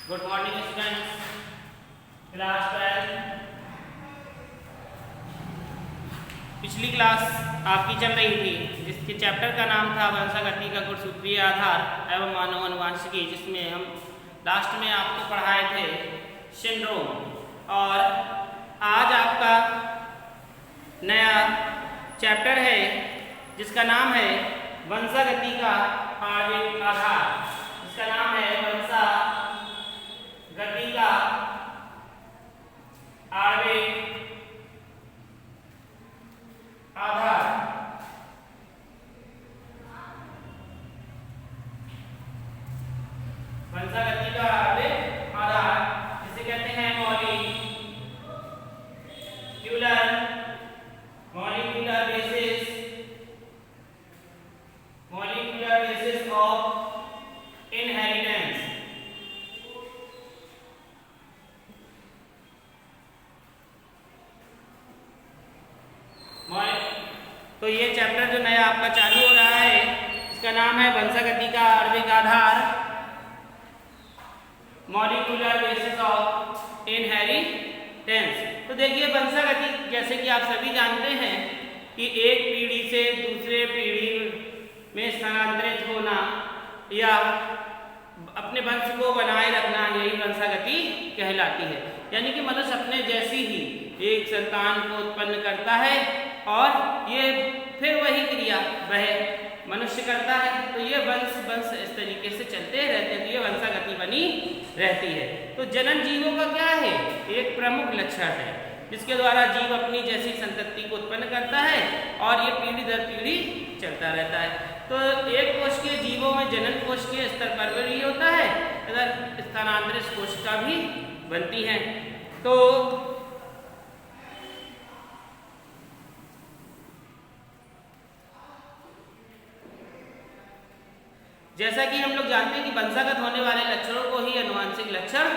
Good morning students, class 12। पिछली class आपकी चल रही थी जिसके चैप्टर का नाम था वंशागति का गुणसूत्रीय आधार एवं मानव अनुवांशिकी, जिसमें हम लास्ट में आपको पढ़ाए थे सिंड्रोम। और आज आपका नया चैप्टर है जिसका नाम है वंशागति का आणविक आधार। इसका नाम है वंशागति का आणविक आधार। वंशागति का आणविक आधार जिसे कहते हैं मॉलिक्यूलर बेसिस ऑफ इनहेरिटेंस। तो ये चैप्टर जो नया आपका चालू हो रहा है इसका नाम है वंशागति का आणविक आधार, मॉलिक्यूलर बेसिस ऑफ इनहेरिटेंस। तो देखिए वंशागति, जैसे कि आप सभी जानते हैं कि एक पीढ़ी से दूसरे पीढ़ी में स्थानांतरित होना या अपने वंश को बनाए रखना, यही वंशागति कहलाती है। यानी कि मनुष्य अपने जैसी ही एक संतान को उत्पन्न करता है और ये फिर वही क्रिया वह मनुष्य करता है, तो ये वंश इस तरीके से चलते रहते हैं, तो ये वंशागति बनी रहती है। तो जनन जीवों का क्या है? एक प्रमुख लक्षण है जिसके द्वारा जीव अपनी जैसी संतति को उत्पन्न करता है और ये पीढ़ी दर पीढ़ी चलता रहता है। तो एक कोशिकीय जीवों में जनन कोशिकीय स्तर पर भी होता है, अगर स्थानांतरित कोशिका भी बनती है। तो जैसा कि हम लोग जानते हैं कि वंशागत होने वाले लक्षणों को ही आनुवंशिक लक्षण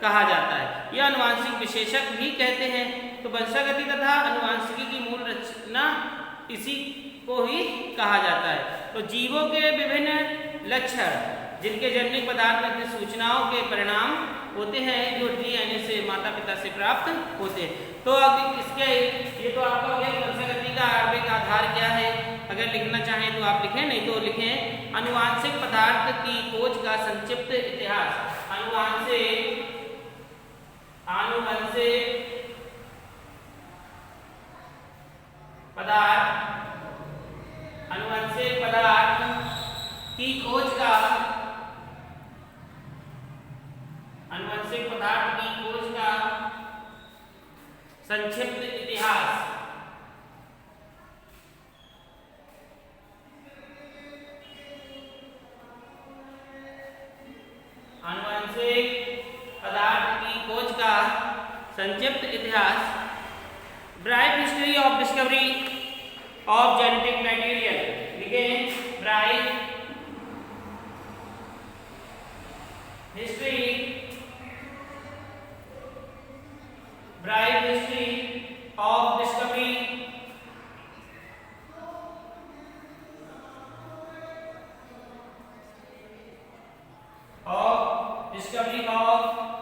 कहा जाता है, यह आनुवंशिक विशेषक भी कहते हैं। तो वंशागति तथा आनुवंशिकी की मूल रचना इसी को ही कहा जाता है। तो जीवों के विभिन्न लक्षण जिनके जैविक पदार्थ में सूचनाओं के परिणाम होते हैं जो डीएनए से माता पिता से प्राप्त होते हैं। तो अब इसके ये तो आपका वंशागति का आणविक आधार क्या है, अगर लिखना चाहें तो आप लिखें, नहीं तो लिखें आनुवंशिक पदार्थ की खोज का संक्षिप्त इतिहास। आनुवंशिक पदार्थ की खोज का संक्षिप्त इतिहास। आनुवंशिक पदार्थ की खोज का संक्षिप्त इतिहास। Brief history of discovery of genetic material. लिखें brief history of discovery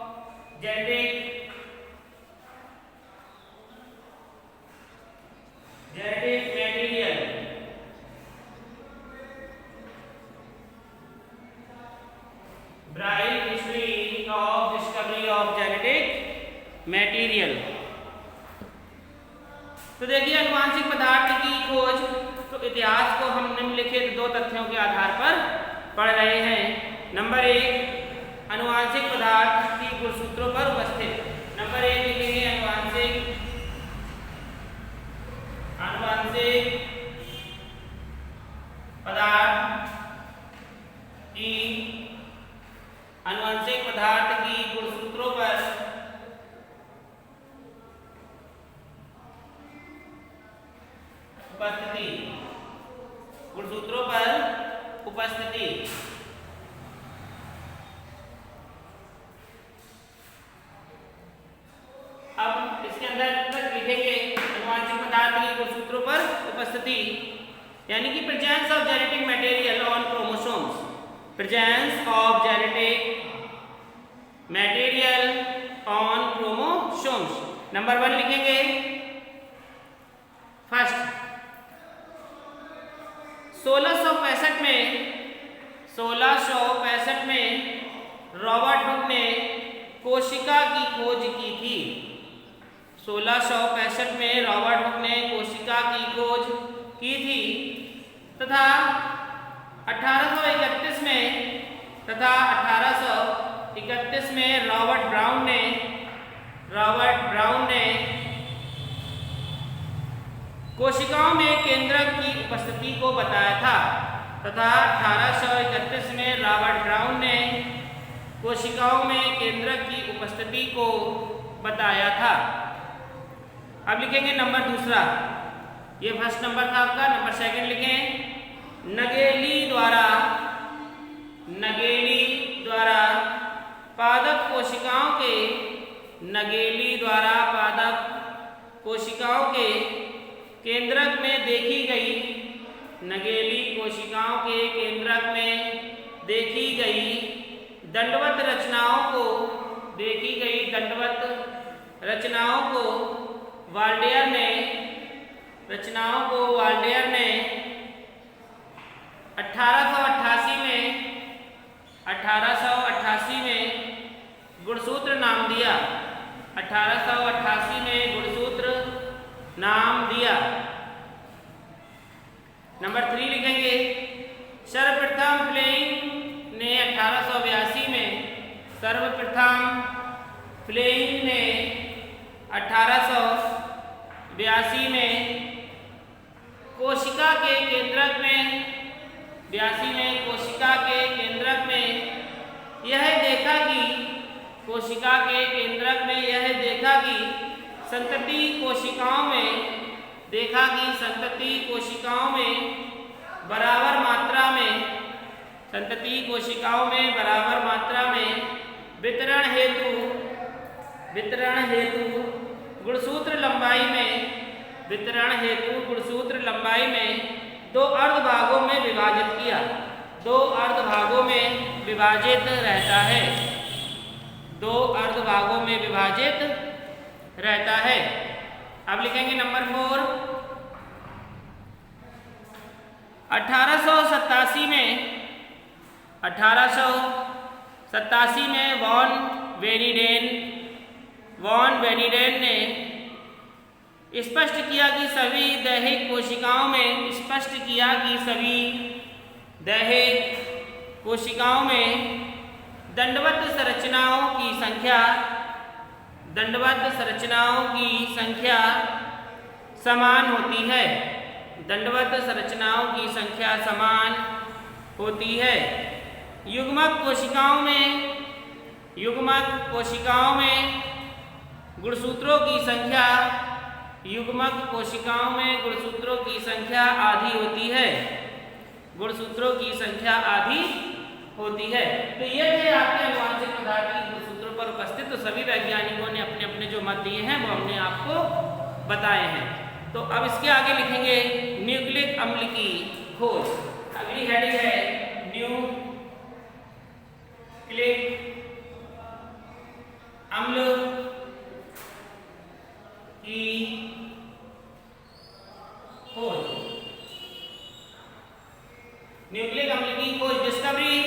of genetic material. Brief history of discovery of genetic material. तो देखिए आनुवंशिक पदार्थ की खोज, तो इतिहास को हम निम्नलिखित दो तथ्यों के आधार पर पढ़ रहे हैं। नंबर 1, आनुवंशिक पदार्थ की गुणसूत्रों पर उपस्थित। नंबर 1 लिखेंगे आनुवंशिक पदार्थ की गुणसूत्रों पर उपस्थिति। अब इसके अंदर लिखेंगे आनुवंशिक पदार्थ की गुणसूत्रों पर उपस्थिति, यानी कि presence of genetic material on chromosomes. Presence of genetic material on chromosomes. Number 1 लिखेंगे। फर्स्ट, 1665 में रॉबर्ट हुक ने कोशिका की खोज की थी। 1665 में रॉबर्ट हुक ने कोशिका की खोज की थी तथा 1831 में रॉबर्ट ब्राउन ने कोशिकाओं में केंद्रक की उपस्थिति को बताया था तथा 1831 में रॉबर्ट ब्राउन ने कोशिकाओं में केंद्रक की उपस्थिति को बताया था। अब लिखेंगे नंबर 2। ये फर्स्ट नंबर था आपका। नंबर 2 लिखें। नगेली द्वारा पादप कोशिकाओं के केंद्रक में देखी गई दंडवत रचनाओं को वाल्डेयर ने 1888 में गुणसूत्र नाम दिया। नंबर 3 लिखेंगे। सर्वप्रथम फ्लेमिंग ने 1882 में कोशिका के केंद्रक में यह देखा कि संतति कोशिकाओं में बराबर मात्रा में वितरण हेतु गुणसूत्र लंबाई में 2 अर्ध भागों में विभाजित रहता है। अब लिखेंगे नंबर 4। 1887 में वॉन वेनिडेन ने स्पष्ट किया कि सभी दैहिक कोशिकाओं में दंडवत संरचनाओं की संख्या समान होती है। युग्मक कोशिकाओं में गुणसूत्रों की संख्या आधी होती है। तो ये थे आपके अनुवांशिक पदार्थ की गुणसूत्रों पर उपस्थित। तो सभी वैज्ञानिकों ने अपने अपने जो मत दिए हैं वो हमने आपको बताए हैं। तो अब इसके आगे लिखेंगे न्यूक्लिक अम्ल की खोज। अगली हेडिंग है न्यूक्लिक अम्ल की खोज। न्यूक्लिक अम्ल की खोज, discovery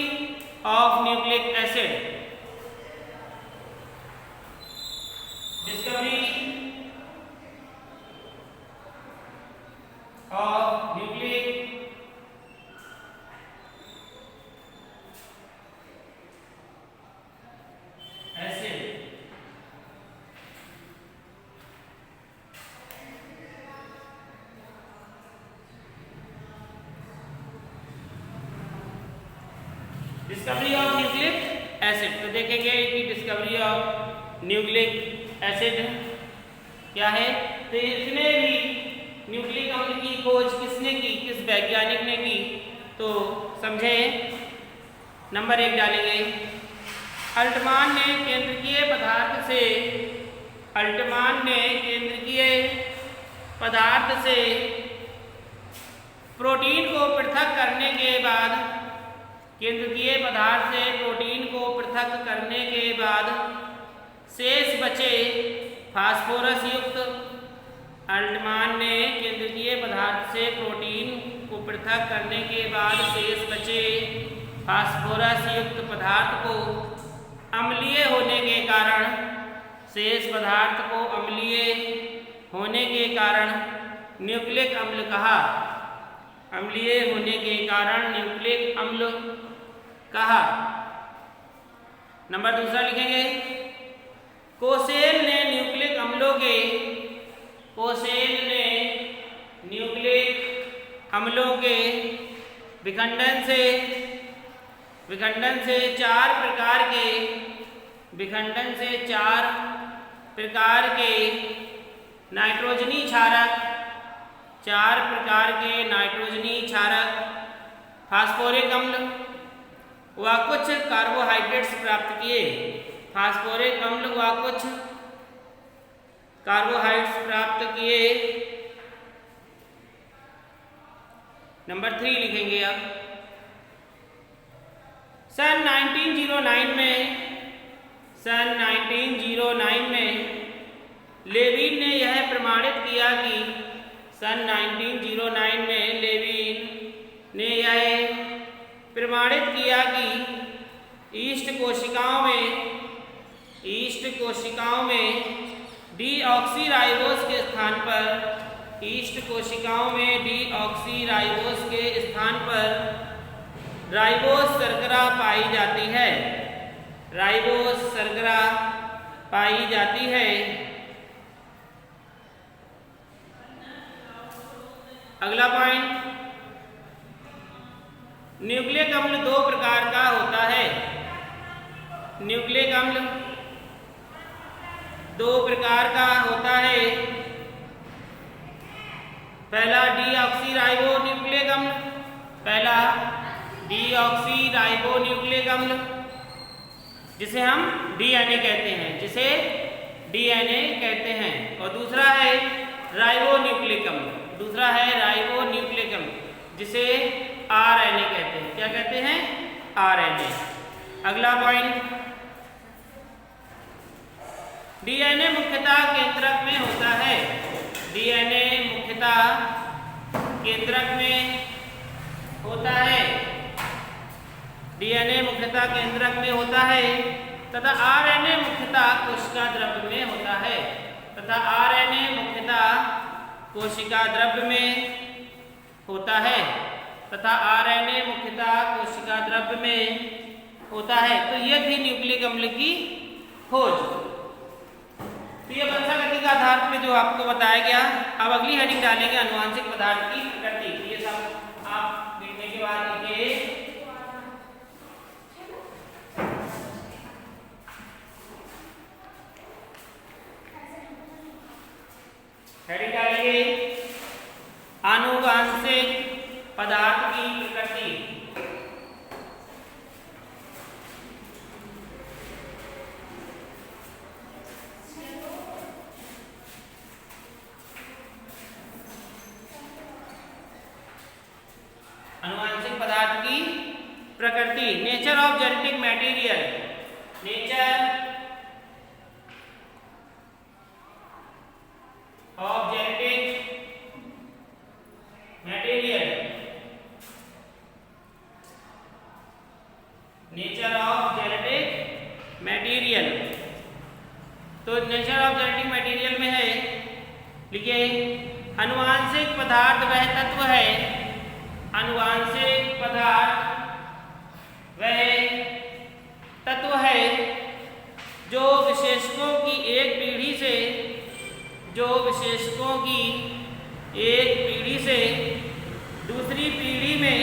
of nucleic acid. Discovery of nucleic acid. Discovery of nucleic acid. तो देखेंगे कि डिस्कवरी ऑफ न्यूक्लिक एसिड क्या है। तो इसमें भी न्यूक्लिक अम्ल की खोज किसने की, किस वैज्ञानिक ने की, तो समझें। नंबर 1 डालेंगे। अल्टमान ने केंद्रकीय पदार्थ से प्रोटीन को पृथक करने के बाद शेष बचे फास्फोरस युक्त अल्टमान ने केंद्रीय पदार्थ से प्रोटीन को पृथक करने के बाद शेष बचे फास्फोरस युक्त पदार्थ को अम्लीय होने के कारण न्यूक्लिक अम्ल कहा। अम्लीय होने के कारण न्यूक्लिक अम्ल कहा। नंबर दूसरा लिखेंगे, कोसेल ने न्यूक्लिक अम्लों के विखंडन से चार प्रकार के नाइट्रोजनी क्षारक फास्फोरिक अम्ल व कुछ कार्बोहाइड्रेट्स प्राप्त किए। नंबर 3 लिखेंगे आप। सन 1909 में लेविन ने यह प्रमाणित किया कि ईस्ट कोशिकाओं में डीऑक्सीराइबोस के स्थान पर राइबोस शर्करा पाई जाती है। अगला पॉइंट, न्यूक्लिक अम्ल दो प्रकार का होता है। पहला डीऑक्सीराइबोन्यूक्लिक अम्ल जिसे हम डीएनए कहते हैं, और दूसरा है राइबोन्यूक्लिक अम्ल जिसे आरएनए कहते हैं। क्या कहते हैं? आरएनए। अगला पॉइंट, डीएनए मुख्यतः केंद्रक में होता है। तथा आरएनए मुख्यतः कोशिका द्रव्य में होता है। तो ये थी न्यूक्लिक अम्ल की खोज। तो ये वंशागति के आधार पर जो आपको बताया गया। अब अगली हेडिंग डालेंगे आनुवांशिक पदार्थ की प्रकृति। ये सब आप देखने के बाद लिखिए। हेडिंग डालेंगे आनुवांशिक पदार्थ की प्रकृति। आनुवांशिक पदार्थ की प्रकृति। Nature of genetic material. तो नेचर ऑफ जेनेटिक मटेरियल में है, लिखिए, आनुवांशिक पदार्थ वह तत्व है जो विशेषकों की एक पीढ़ी से दूसरी पीढ़ी में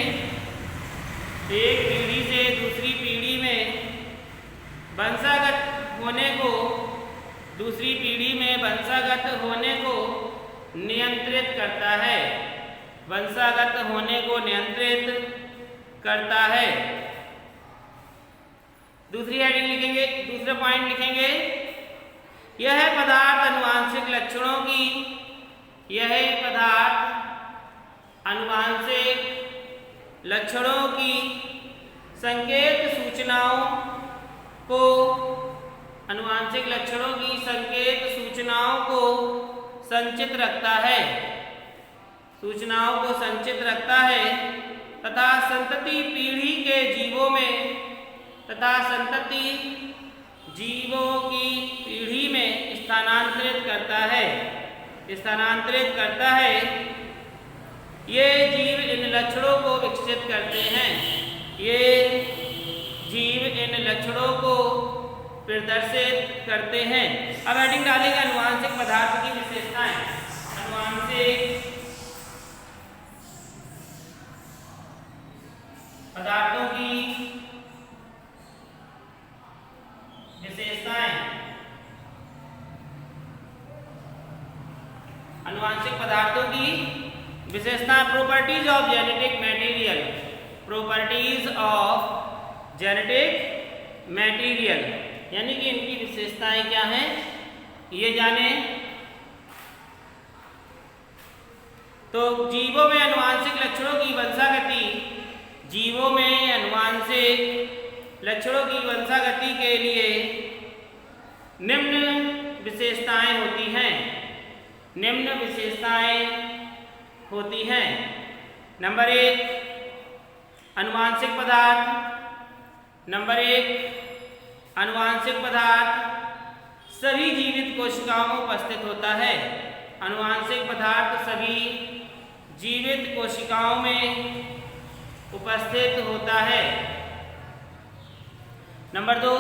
वंशागत होने को नियंत्रित करता है। दूसरी हेडिंग लिखेंगे, दूसरा पॉइंट लिखेंगे, यह पदार्थ आनुवांशिक लक्षणों की संकेत सूचनाओं को अनुवांशिक लक्षणों की संकेत सूचनाओं को संचित रखता है, सूचनाओं को संचित रखता है तथा संतति पीढ़ी के जीवों में तथा संतति जीवों की पीढ़ी में स्थानांतरित करता है। ये जीव इन लक्षणों को विकसित करते हैं, ये जीव इन लक्षणों को प्रदर्शित करते हैं। अब हेडिंग डालेंगे अनुवांशिक पदार्थ की विशेषताएं। अनुवांशिक पदार्थों की विशेषताएं। अनुवांशिक पदार्थों की विशेषताएं। Properties of genetic material, properties of genetic material, यानी कि इनकी विशेषताएं क्या हैं ये जाने। तो जीवों में अनुवांशिक लक्षणों की वंशागति, जीवों में अनुवांशिक लक्षणों की वंशागति के लिए निम्न विशेषताएं होती हैं, निम्न विशेषताएं होती हैं। नंबर 1 अनुवांशिक पदार्थ। नंबर 1 अनुवांशिक पदार्थ सभी जीवित कोशिकाओं में उपस्थित होता है। अनुवांशिक पदार्थ सभी जीवित कोशिकाओं में उपस्थित होता है। नंबर 2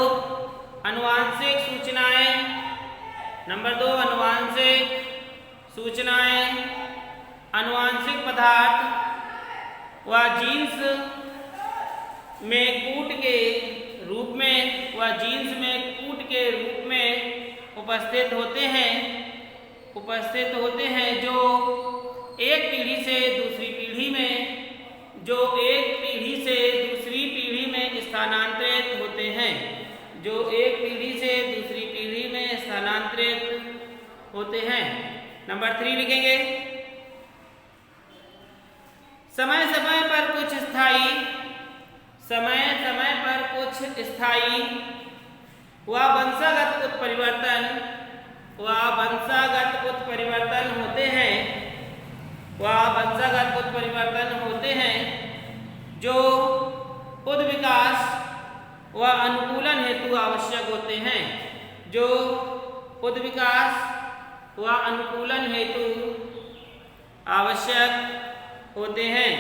अनुवांशिक सूचनाएं। नंबर 2 अनुवांशिक सूचनाएं अनुवांशिक पदार्थ व जीन्स में कूट के रूप में उपस्थित होते हैं जो एक पीढ़ी से दूसरी पीढ़ी में स्थानांतरित होते हैं, जो एक पीढ़ी से दूसरी पीढ़ी में स्थानांतरित होते हैं। नंबर 3 लिखेंगे समय समय पर कुछ स्थायी व वंशागत उत्परिवर्तन होते हैं जो उद्विकास व अनुकूलन हेतु आवश्यक होते हैं, जो उद्विकास व अनुकूलन हेतु आवश्यक होते हैं।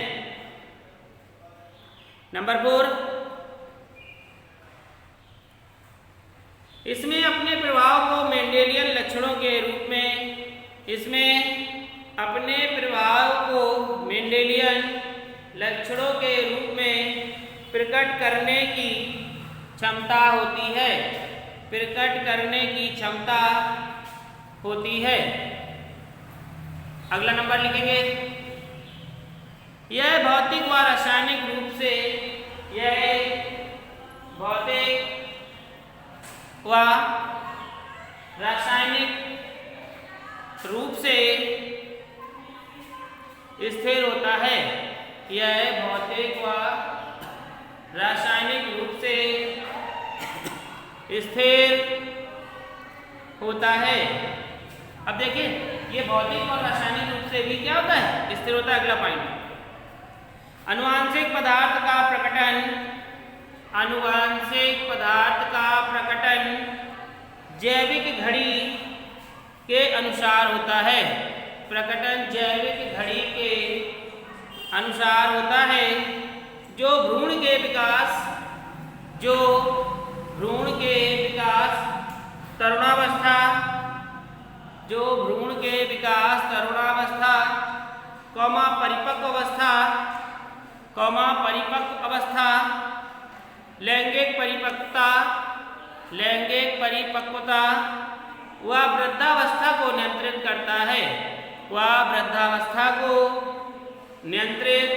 नंबर 4 इसमें अपने प्रभाव को मेंडेलियन लक्षणों के रूप में प्रकट करने की क्षमता होती है। अगला नंबर लिखेंगे यह भौतिक व रासायनिक रूप से स्थिर होता है। यह भौतिक व रासायनिक रूप से स्थिर होता है। अब देखिए ये भौतिक और रासायनिक रूप से भी क्या होता है, स्थिर होता है। अगला पॉइंट अनुवांशिक पदार्थ का प्रकटन जैविक घड़ी के अनुसार होता है। प्रकटन जैविक घड़ी के अनुसार होता है जो भ्रूण के तरुणावस्था परिपक्व अवस्था लैंगिक परिपक्वता व वृद्धावस्था को नियंत्रित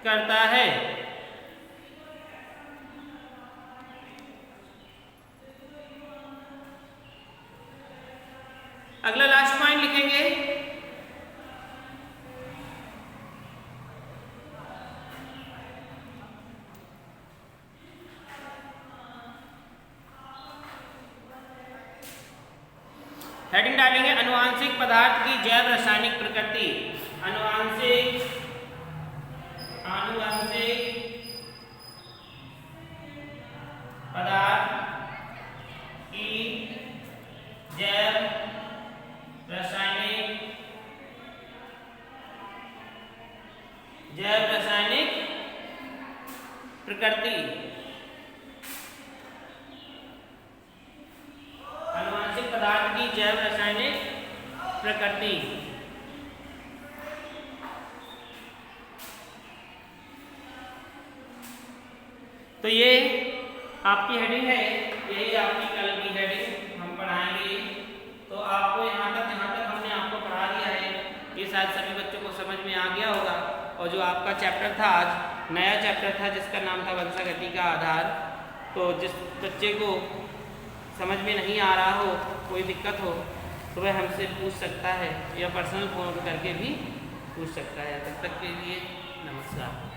करता है। अगला लास्ट पॉइंट लिखेंगे हेडिंग डालेंगे अनुवांशिक पदार्थ की जैव रासायनिक प्रकृति। अनुवांशिक पदार्थ की जैव रासायनिक प्रकृति। अनुवांशिक पदार्थ की जैव रासायनिक प्रकृति। तो ये आपकी हेडिंग है, यही आपकी कल की हेडिंग हम पढ़ाएंगे। तो आपको यहाँ तक हमने आपको पढ़ा दिया है, ये शायद सभी बच्चों को समझ में आ गया होगा। और जो आपका चैप्टर था आज नया चैप्टर था जिसका नाम था वंशागति का आधार। तो जिस बच्चे को समझ में नहीं आ रहा हो, कोई दिक्कत हो, तो वह हमसे पूछ सकता है या पर्सनल फ़ोन करके भी पूछ सकता है। तब तक के लिए नमस्कार।